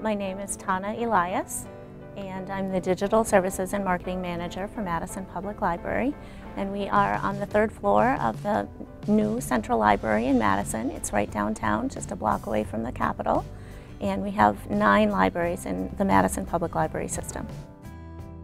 My name is Tana Elias, and I'm the Digital Services and Marketing Manager for Madison Public Library. And we are on the third floor of the new Central Library in Madison. It's right downtown, just a block away from the Capitol. And we have 9 libraries in the Madison Public Library system.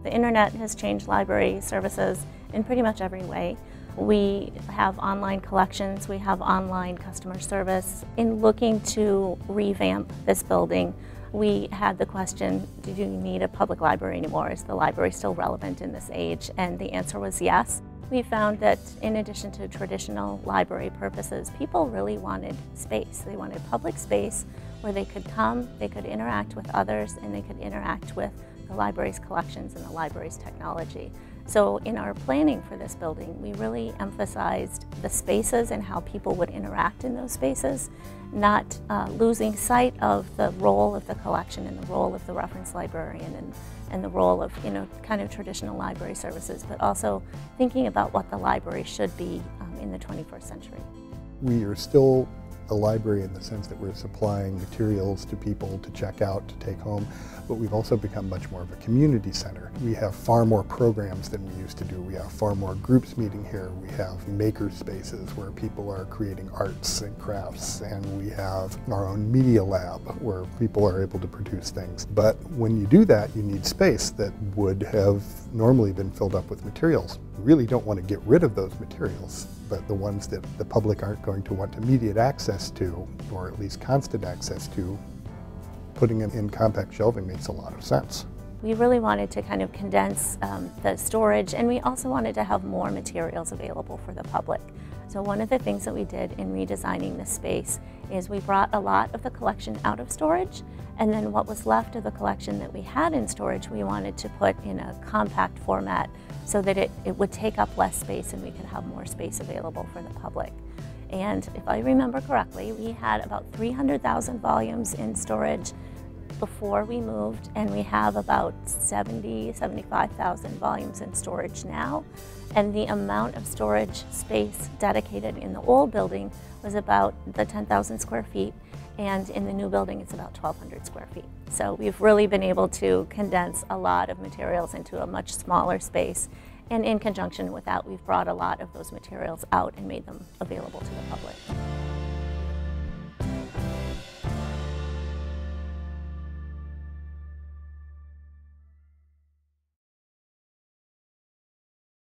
The internet has changed library services in pretty much every way. We have online collections, we have online customer service. In looking to revamp this building, we had the question, do you need a public library anymore? Is the library still relevant in this age? And the answer was yes. We found that in addition to traditional library purposes, people really wanted space. They wanted public space where they could come, they could interact with others, and they could interact with the library's collections and the library's technology. So in our planning for this building, we really emphasized the spaces and how people would interact in those spaces, not losing sight of the role of the collection and the role of the reference librarian and the role of, kind of traditional library services, but also thinking about what the library should be in the 21st century. We are still a library in the sense that we're supplying materials to people to check out, to take home, but we've also become much more of a community center. We have far more programs than we used to do. We have far more groups meeting here. We have Makerspaces where people are creating arts and crafts, and we have our own media lab where people are able to produce things. But when you do that, you need space that would have normally been filled up with materials. We really don't want to get rid of those materials, but the ones that the public aren't going to want immediate access to, or at least constant access to, putting them in compact shelving makes a lot of sense. We really wanted to kind of condense the storage, and we also wanted to have more materials available for the public. So one of the things that we did in redesigning the space is we brought a lot of the collection out of storage, and then what was left of the collection that we had in storage we wanted to put in a compact format so that it would take up less space and we could have more space available for the public. And if I remember correctly, we had about 300,000 volumes in storage before we moved, and we have about 75,000 volumes in storage now. And the amount of storage space dedicated in the old building was about the 10,000 square feet, and in the new building it's about 1,200 square feet. So we've really been able to condense a lot of materials into a much smaller space. And in conjunction with that, we've brought a lot of those materials out and made them available to the public.